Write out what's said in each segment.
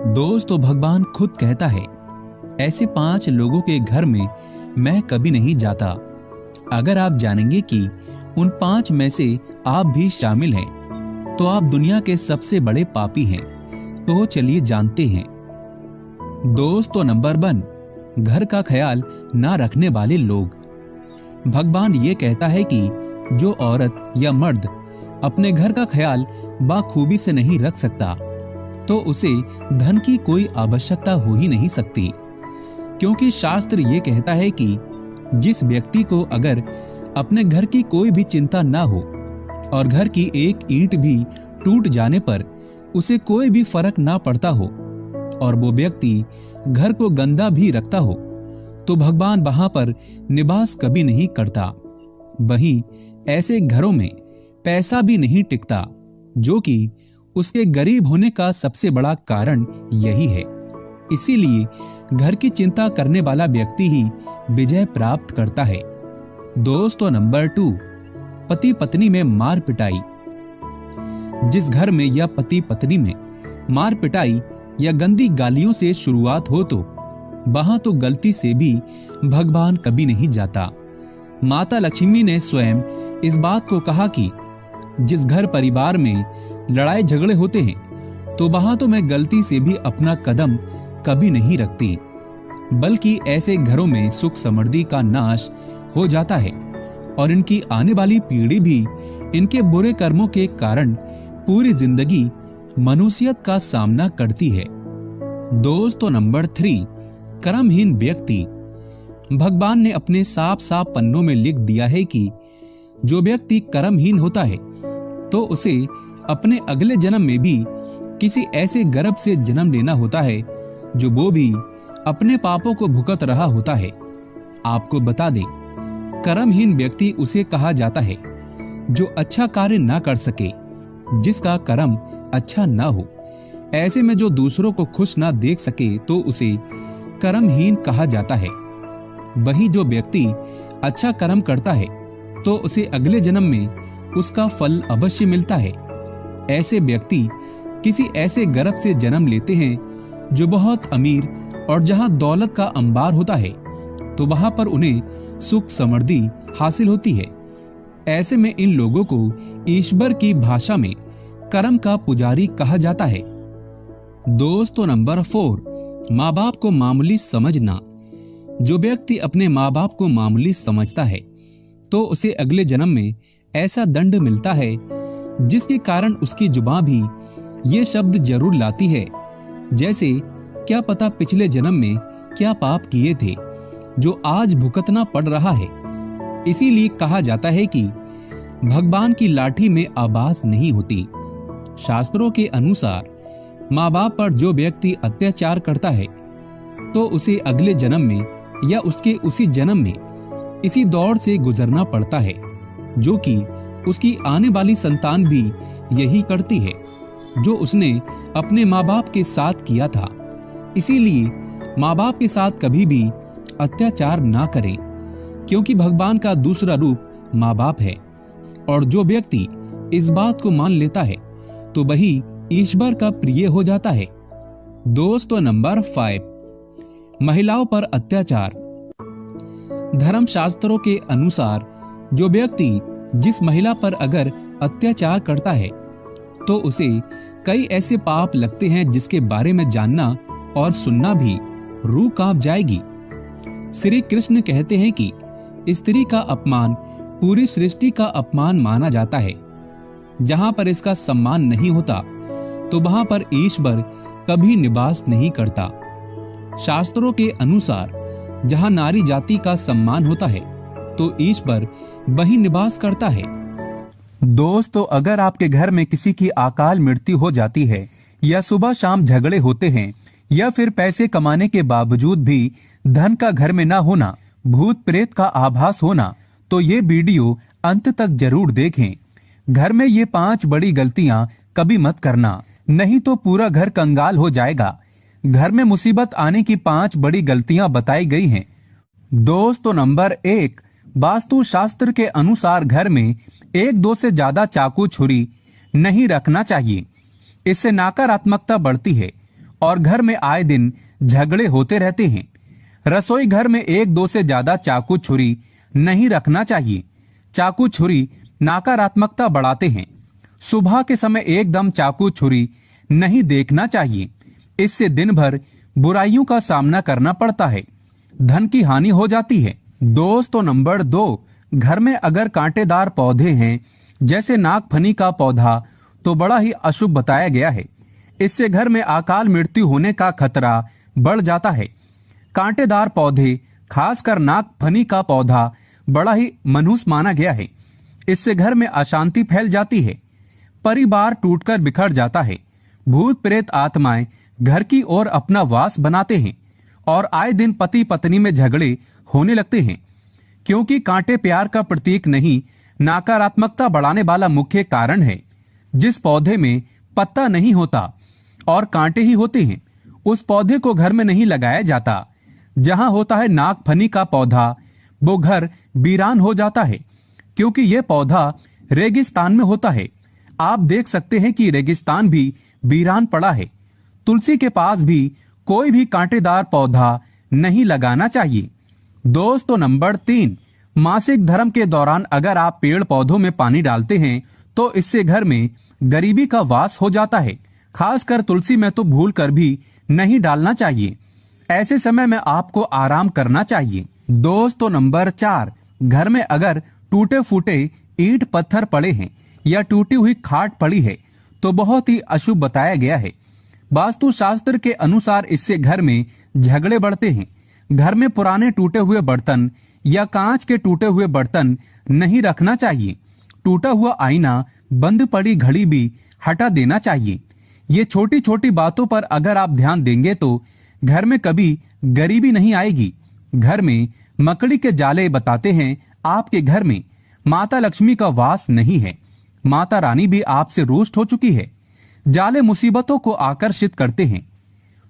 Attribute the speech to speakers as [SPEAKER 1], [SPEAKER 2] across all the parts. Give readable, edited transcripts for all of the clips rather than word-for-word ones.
[SPEAKER 1] दोस्तों, भगवान खुद कहता है, ऐसे 5 लोगों के घर में मैं कभी नहीं जाता। अगर आप जानेंगे कि उन 5 में से आप भी शामिल हैं, तो आप दुनिया के सबसे बड़े पापी हैं। तो चलिए जानते हैं। दोस्तों, नंबर 1, घर का ख्याल ना रखने वाले लोग। भगवान ये कहता है कि जो औरत या मर्द अपने घर का ख्याल बाखूबी से नहीं रख सकता, तो उसे धन की कोई आवश्यकता हो ही नहीं सकती। क्योंकि शास्त्र ये कहता है कि जिस व्यक्ति को अगर अपने घर की कोई भी चिंता ना हो और घर की एक ईंट भी टूट जाने पर उसे कोई भी फर्क ना पड़ता हो और वो व्यक्ति घर को गंदा भी रखता हो, तो भगवान वहां पर निवास कभी नहीं करता। वहीं ऐसे घरों में पैसा भी नहीं टिकता, जो कि उसके गरीब होने का सबसे बड़ा कारण यही है। इसीलिए घर की चिंता करने वाला व्यक्ति ही विजय प्राप्त करता है। दोस्तों, नंबर 2, पति पत्नी में मार पिटाई। जिस घर में या पति पत्नी में मार पिटाई या गंदी गालियों से शुरुआत हो, तो वहां तो गलती से भी भगवान कभी नहीं जाता। माता लक्ष्मी ने स्वयं इस बात को कहा कि जिस घर परिवार में लड़ाई झगड़े होते हैं, तो वहां तो मैं गलती से भी अपना कदम कभी नहीं रखती, बल्कि ऐसे घरों में सुख समृद्धि का नाश हो जाता है और इनकी आने वाली पीढ़ी भी इनके बुरे कर्मों के कारण पूरी जिंदगी मनुष्यत का सामना करती है। दोस्तों, नंबर 3, कर्महीन व्यक्ति। भगवान ने अपने साफ साफ पन्नों में लिख दिया है कि जो व्यक्ति कर्महीन होता है, तो उसे अपने अगले जन्म में भी किसी ऐसे गर्भ से जन्म लेना होता है जो वो भी अपने पापों को भुगत रहा होता है। आपको बता दें, कर्महीन व्यक्ति उसे कहा जाता है जो अच्छा कार्य ना कर सके, जिसका कर्म अच्छा ना हो। ऐसे में जो दूसरों को खुश ना देख सके, तो उसे कर्महीन कहा जाता है। वही जो व्यक्ति अच्छा कर्म करता है, तो उसे अगले जन्म में उसका फल अवश्य मिलता है। ऐसे व्यक्ति किसी ऐसे गर्भ से जन्म लेते हैं जो बहुत अमीर और जहां दौलत का अंबार होता है, तो वहां पर उन्हें सुख समृद्धि हासिल होती है। ऐसे में इन लोगों को ईश्वर की भाषा में कर्म का पुजारी कहा जाता है। दोस्तों, नंबर 4, माँ बाप को मामूली समझना। जो व्यक्ति अपने माँ बाप को मामूली समझता है, तो उसे अगले जन्म में ऐसा दंड मिलता है जिसके कारण उसकी जुबान भी ये शब्द जरूर लाती है, जैसे क्या पता पिछले जन्म में क्या पाप किए थे जो आज भुगतना पड़ रहा है। इसीलिए कहा जाता है कि भगवान की लाठी में आवाज नहीं होती। शास्त्रों के अनुसार माँ बाप पर जो व्यक्ति अत्याचार करता है, तो उसे अगले जन्म में या उसके उसी जन्म में इसी दौर से गुजरना पड़ता है, जो कि उसकी आने वाली संतान भी यही करती है जो उसने अपने माँ बाप के साथ किया था। इसीलिए माँ बाप के साथ कभी भी अत्याचार ना करें, क्योंकि भगवान का दूसरा रूप माँ बाप है। और जो व्यक्ति इस बात को मान लेता है, तो वही ईश्वर का प्रिय हो जाता है। दोस्तों, नंबर 5, महिलाओं पर अत्याचार। धर्मशास्त्रों के अनुसार जो व्यक्ति जिस महिला पर अगर अत्याचार करता है, तो उसे कई ऐसे पाप लगते हैं जिसके बारे में जानना और सुनना भी रूह कांप जाएगी। श्री कृष्ण कहते हैं कि स्त्री का अपमान पूरी सृष्टि का अपमान माना जाता है। जहां पर इसका सम्मान नहीं होता, तो वहां पर ईश्वर कभी निवास नहीं करता। शास्त्रों के अनुसार जहां नारी जाति का सम्मान होता है, तो ईश्वर वही निवास करता है। दोस्तों, अगर आपके घर में किसी की अकाल मृत्यु हो जाती है, या सुबह शाम झगड़े होते हैं, या फिर पैसे कमाने के बावजूद भी धन का घर में ना होना, भूत प्रेत का आभास होना, तो ये वीडियो अंत तक जरूर देखें। घर में ये 5 बड़ी गलतियां कभी मत करना, नहीं तो पूरा घर कंगाल हो जाएगा। घर में मुसीबत आने की 5 बड़ी गलतियां बताई गई हैं। दोस्तों, नंबर 1, वास्तु शास्त्र के अनुसार घर में 1-2 से ज्यादा चाकू छुरी नहीं रखना चाहिए। इससे नकारात्मकता बढ़ती है और घर में आए दिन झगड़े होते रहते हैं। रसोई घर में एक दो से ज्यादा चाकू छुरी नहीं रखना चाहिए। चाकू छुरी नकारात्मकता बढ़ाते हैं। सुबह के समय एकदम चाकू छुरी नहीं देखना चाहिए। इससे दिन भर बुराइयों का सामना करना पड़ता है, धन की हानि हो जाती है। दोस्तों नंबर 2, घर में अगर कांटेदार पौधे हैं जैसे नागफनी का पौधा तो बड़ा ही अशुभ बताया गया है। इससे घर में अकाल मृत्यु होने का खतरा बढ़ जाता है। कांटेदार पौधे, खासकर नागफनी का पौधा, बड़ा ही मनहूस माना गया है। इससे घर में अशांति फैल जाती है, परिवार टूटकर बिखर जाता है, भूत प्रेत आत्माएं घर की ओर अपना वास बनाते हैं और आए दिन पति पत्नी में झगड़े होने लगते हैं। क्योंकि कांटे प्यार का प्रतीक नहीं, नकारात्मकता बढ़ाने वाला मुख्य कारण है। जिस पौधे में पत्ता नहीं होता और कांटे ही होते हैं, उस पौधे को घर में नहीं लगाया जाता। जहां होता है नागफनी का पौधा, वो घर वीरान हो जाता है, क्योंकि यह पौधा रेगिस्तान में होता है। आप देख सकते हैं कि रेगिस्तान भी वीरान पड़ा है। तुलसी के पास भी कोई भी कांटेदार पौधा नहीं लगाना चाहिए। दोस्तों नंबर 3, मासिक धर्म के दौरान अगर आप पेड़ पौधों में पानी डालते हैं तो इससे घर में गरीबी का वास हो जाता है। खासकर तुलसी में तो भूल कर भी नहीं डालना चाहिए। ऐसे समय में आपको आराम करना चाहिए। दोस्तों नंबर 4, घर में अगर टूटे फूटे ईंट पत्थर पड़े हैं या टूटी हुई खाट पड़ी है तो बहुत ही अशुभ बताया गया है। वास्तु शास्त्र के अनुसार इससे घर में झगड़े बढ़ते हैं। घर में पुराने टूटे हुए बर्तन या कांच के टूटे हुए बर्तन नहीं रखना चाहिए। टूटा हुआ आईना, बंद पड़ी घड़ी भी हटा देना चाहिए। ये छोटी छोटी बातों पर अगर आप ध्यान देंगे तो घर में कभी गरीबी नहीं आएगी। घर में मकड़ी के जाले बताते हैं आपके घर में माता लक्ष्मी का वास नहीं है। माता रानी भी आपसे रुष्ट हो चुकी है। जाले मुसीबतों को आकर्षित करते हैं।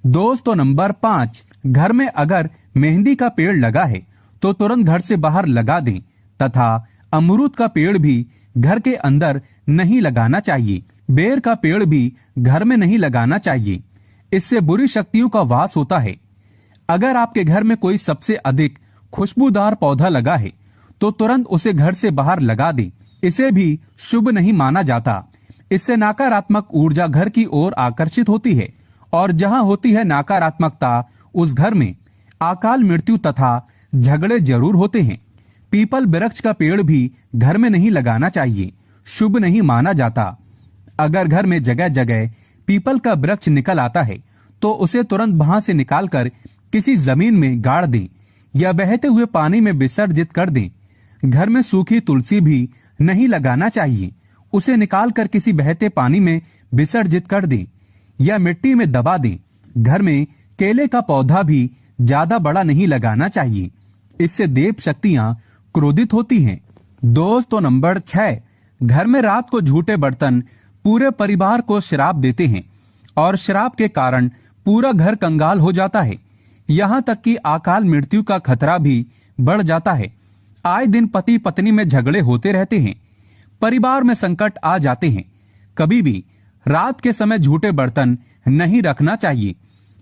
[SPEAKER 1] दोस्तों नंबर 5, घर में अगर मेहंदी का पेड़ लगा है तो तुरंत घर से बाहर लगा दें तथा अमरूद का पेड़ भी घर के अंदर नहीं लगाना चाहिए। बेर का पेड़ भी घर में नहीं लगाना चाहिए। इससे बुरी शक्तियों का वास होता है। अगर आपके घर में कोई सबसे अधिक खुशबूदार पौधा लगा है तो तुरंत उसे घर से बाहर लगा दें। इसे भी शुभ नहीं माना जाता। इससे नकारात्मक ऊर्जा घर की ओर आकर्षित होती है और जहां होती है नकारात्मकता, उस घर में अकाल मृत्यु तथा झगड़े जरूर होते हैं। पीपल वृक्ष का पेड़ भी घर में नहीं लगाना चाहिए, शुभ नहीं माना जाता। अगर घर में जगह जगह पीपल का वृक्ष निकल आता है तो उसे तुरंत वहां से निकालकर किसी जमीन में गाड़ दें या बहते हुए पानी में विसर्जित कर दें। घर में सूखी तुलसी भी नहीं लगाना चाहिए। उसे निकालकर किसी बहते पानी में विसर्जित कर दें या मिट्टी में दबा दें। घर में केले का पौधा भी ज्यादा बड़ा नहीं लगाना चाहिए। इससे देव शक्तियां क्रोधित होती हैं। दोस्तों नंबर 6, घर में रात को झूठे बर्तन पूरे परिवार को श्राप देते हैं और श्राप के कारण पूरा घर कंगाल हो जाता है। यहाँ तक कि अकाल मृत्यु का खतरा भी बढ़ जाता है। आए दिन पति पत्नी में झगड़े होते रहते हैं, परिवार में संकट आ जाते हैं। कभी भी रात के समय झूठे बर्तन नहीं रखना चाहिए।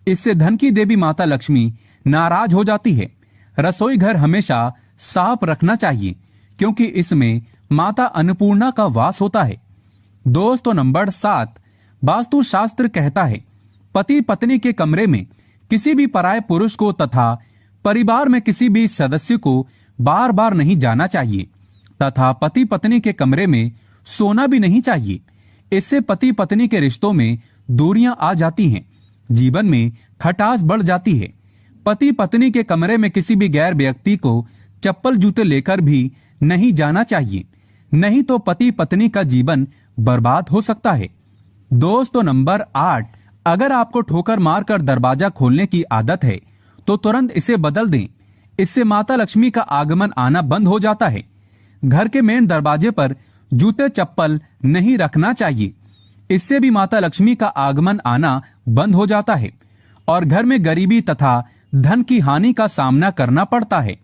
[SPEAKER 1] इससे धन की देवी माता लक्ष्मी नाराज हो जाती है। रसोई घर हमेशा साफ रखना चाहिए क्योंकि इसमें माता अन्नपूर्णा का वास होता है। दोस्तों नंबर 7, वास्तु शास्त्र कहता है पति पत्नी के कमरे में किसी भी पराये पुरुष को तथा परिवार में किसी भी सदस्य को बार बार नहीं जाना चाहिए तथा पति पत्नी के कमरे में सोना भी नहीं चाहिए। इससे पति पत्नी के रिश्तों में दूरियां आ जाती हैं, जीवन में खटास बढ़ जाती है। पति पत्नी के कमरे में किसी भी गैर व्यक्ति को चप्पल जूते लेकर भी नहीं जाना चाहिए, नहीं तो पति पत्नी का जीवन बर्बाद हो सकता है। दोस्तों नंबर 8, अगर आपको ठोकर मारकर दरवाजा खोलने की आदत है तो तुरंत इसे बदल दें। इससे माता लक्ष्मी का आगमन आना बंद हो जाता है। घर के मेन दरवाजे पर जूते चप्पल नहीं रखना चाहिए। इससे भी माता लक्ष्मी का आगमन आना बंद हो जाता है और घर में गरीबी तथा धन की हानि का सामना करना पड़ता है।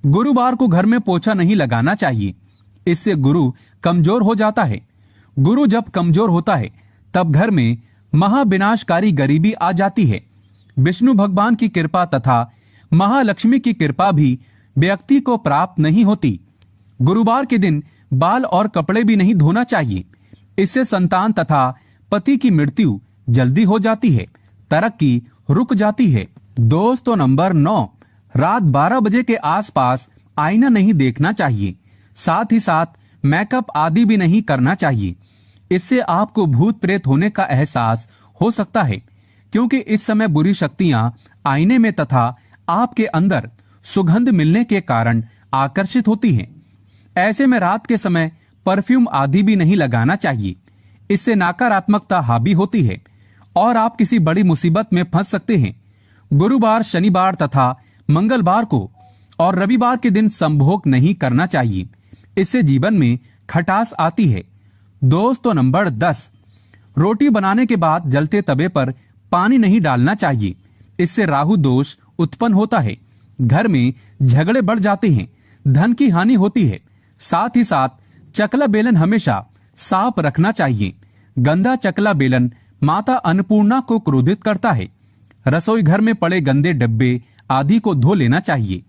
[SPEAKER 1] गुरुवार को घर में पोछा नहीं लगाना चाहिए। इससे गुरु कमजोर हो जाता है। गुरु जब कमजोर होता है तब घर में महाविनाशकारी गरीबी आ जाती है। विष्णु भगवान की कृपा तथा महालक्ष्मी की कृपा भी व्यक्ति को प्राप्त नहीं होती। गुरुवार के दिन बाल और कपड़े भी नहीं धोना चाहिए। इससे संतान तथा पति की मृत्यु जल्दी हो जाती है, तरक्की रुक जाती है। दोस्तों नंबर 9, रात 12 बजे के आसपास आईना नहीं देखना चाहिए। साथ ही साथ मेकअप आदि भी नहीं करना चाहिए। इससे आपको भूत प्रेत होने का एहसास हो सकता है, क्योंकि इस समय बुरी शक्तियां आईने में तथा आपके अंदर सुगंध मिलने के कारण आकर्षित होती हैं। ऐसे में रात के समय परफ्यूम आदि भी नहीं लगाना चाहिए। इससे नकारात्मकता हावी होती है और आप किसी बड़ी मुसीबत में फंस सकते हैं। गुरुवार, शनिवार तथा मंगलवार को और रविवार के दिन संभोग नहीं करना चाहिए। इससे जीवन में खटास आती है। दोस्तों नंबर 10, रोटी बनाने के बाद जलते तवे पर पानी नहीं डालना चाहिए। इससे राहु दोष उत्पन्न होता है, घर में झगड़े बढ़ जाते हैं, धन की हानि होती है। साथ ही साथ चकला बेलन हमेशा साफ रखना चाहिए। गंदा चकला बेलन माता अन्नपूर्णा को क्रोधित करता है। रसोई घर में पड़े गंदे डब्बे आदि को धो लेना चाहिए।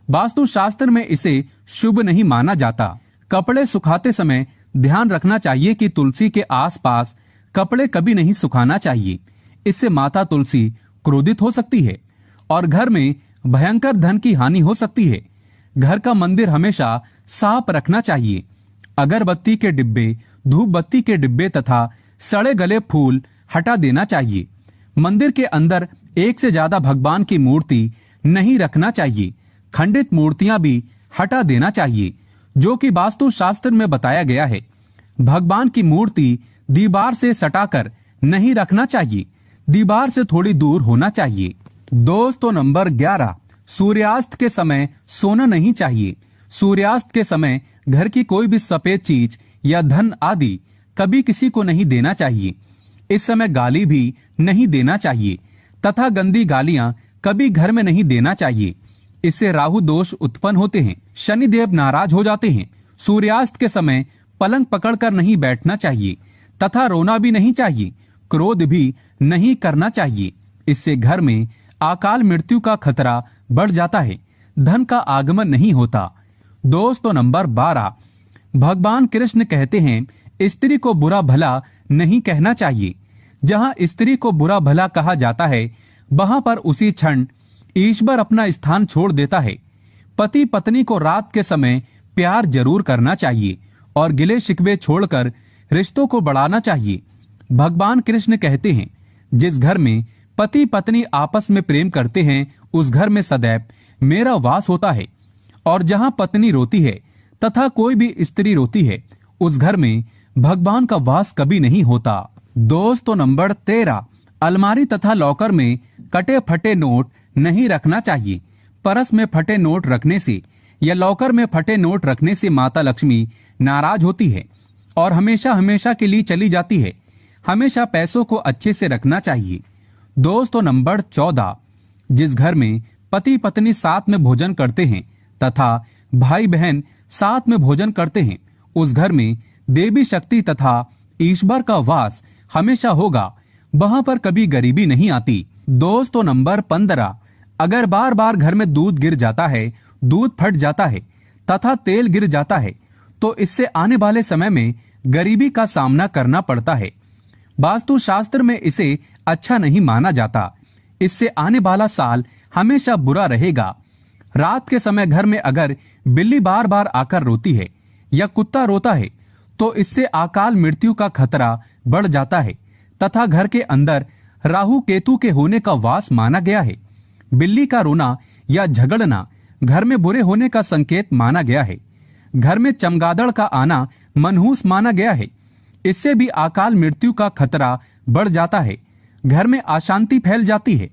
[SPEAKER 1] वास्तु शास्त्र में इसे शुभ नहीं माना जाता। कपड़े सुखाते समय ध्यान रखना चाहिए कि तुलसी के आसपास कपड़े कभी नहीं सुखाना चाहिए। इससे माता तुलसी क्रोधित हो सकती है और घर में भयंकर धन की हानि हो सकती है। घर का मंदिर हमेशा साफ रखना चाहिए। अगरबत्ती के डिब्बे, धूप बत्ती के डिब्बे तथा सड़े गले फूल हटा देना चाहिए। मंदिर के अंदर एक से ज्यादा भगवान की मूर्ति नहीं रखना चाहिए। खंडित मूर्तियां भी हटा देना चाहिए, जो कि वास्तु शास्त्र में बताया गया है। भगवान की मूर्ति दीवार से सटाकर नहीं रखना चाहिए, दीवार से थोड़ी दूर होना चाहिए। दोस्तों नंबर 11, सूर्यास्त के समय सोना नहीं चाहिए। सूर्यास्त के समय घर की कोई भी सफेद चीज या धन आदि कभी किसी को नहीं देना चाहिए। इस समय गाली भी नहीं देना चाहिए तथा गंदी गालियां कभी घर में नहीं देना चाहिए। इससे राहु दोष उत्पन्न होते हैं, शनिदेव नाराज हो जाते हैं। सूर्यास्त के समय पलंग पकड़कर नहीं बैठना चाहिए तथा रोना भी नहीं चाहिए, क्रोध भी नहीं करना चाहिए। इससे घर में अकाल मृत्यु का खतरा बढ़ जाता है, धन का आगमन नहीं होता। दोस्तों नंबर 12, भगवान कृष्ण कहते हैं स्त्री को बुरा भला नहीं कहना चाहिए। जहां स्त्री को बुरा भला कहा जाता है, वहां पर उसी क्षण ईश्वर अपना स्थान छोड़ देता है। पति पत्नी को रात के समय प्यार जरूर करना चाहिए और गिले शिकवे छोड़कर रिश्तों को बढ़ाना चाहिए। भगवान कृष्ण कहते हैं, जिस घर में पति पत्नी आपस में प्रेम करते हैं, उस घर में सदैव मेरा वास होता है। और जहां पत्नी रोती है तथा कोई भी स्त्री रोती है, उस घर में भगवान का वास कभी नहीं होता। दोस्तों नंबर 13, अलमारी तथा लॉकर में कटे फटे नोट नहीं रखना चाहिए। परस में फटे नोट रखने से या लॉकर में फटे नोट रखने से माता लक्ष्मी नाराज होती है और हमेशा हमेशा के लिए चली जाती है। हमेशा पैसों को अच्छे से रखना चाहिए। दोस्तों नंबर 14, जिस घर में पति पत्नी साथ में भोजन करते हैं तथा भाई बहन साथ में भोजन करते हैं, उस घर में देवी शक्ति तथा ईश्वर का वास हमेशा होगा। वहां पर कभी गरीबी नहीं आती। दोस्तों नंबर 15, अगर बार बार घर में दूध गिर जाता है, दूध फट जाता है तथा तेल गिर जाता है, तो इससे आने वाले समय में गरीबी का सामना करना पड़ता है। वास्तु शास्त्र में इसे अच्छा नहीं माना जाता। इससे आने वाला साल हमेशा बुरा रहेगा। रात के समय घर में अगर बिल्ली बार बार आकर रोती है या कुत्ता रोता है, तो इससे अकाल मृत्यु का खतरा बढ़ जाता है तथा घर के अंदर राहु केतु के होने का वास माना गया है। बिल्ली का रोना या झगड़ना घर में बुरे होने का संकेत माना गया है। घर में चमगादड़ का आना मनहूस माना गया है। इससे भी अकाल मृत्यु का खतरा बढ़ जाता है। घर में अशांति फैल जाती है।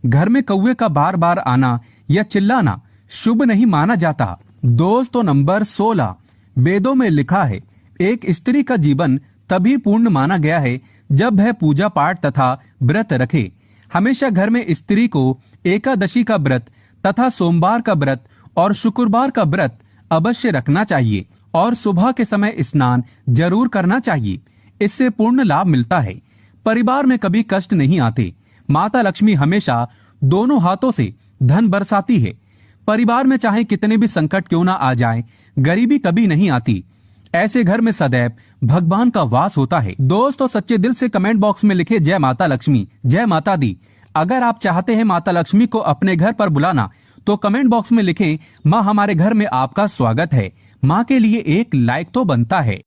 [SPEAKER 1] घर में कौवे का बार बार आना या चिल्लाना शुभ नहीं माना जाता। दोस्तों नंबर 16, वेदों में लिखा है, एक स्त्री का जीवन तभी पूर्ण माना गया है जब वह पूजा पाठ तथा व्रत रखे। हमेशा घर में स्त्री को एकादशी का व्रत तथा सोमवार का व्रत और शुक्रवार का व्रत अवश्य रखना चाहिए और सुबह के समय स्नान जरूर करना चाहिए। इससे पूर्ण लाभ मिलता है। परिवार में कभी कष्ट नहीं आते। माता लक्ष्मी हमेशा दोनों हाथों से धन बरसाती है। परिवार में चाहे कितने भी संकट क्यों ना आ जाए, गरीबी कभी नहीं आती। ऐसे घर में सदैव भगवान का वास होता है। दोस्तों, सच्चे दिल से कमेंट बॉक्स में लिखे जय माता लक्ष्मी, जय माता दी। अगर आप चाहते हैं माता लक्ष्मी को अपने घर पर बुलाना तो कमेंट बॉक्स में लिखें, माँ हमारे घर में आपका स्वागत है। माँ के लिए एक लाइक तो बनता है।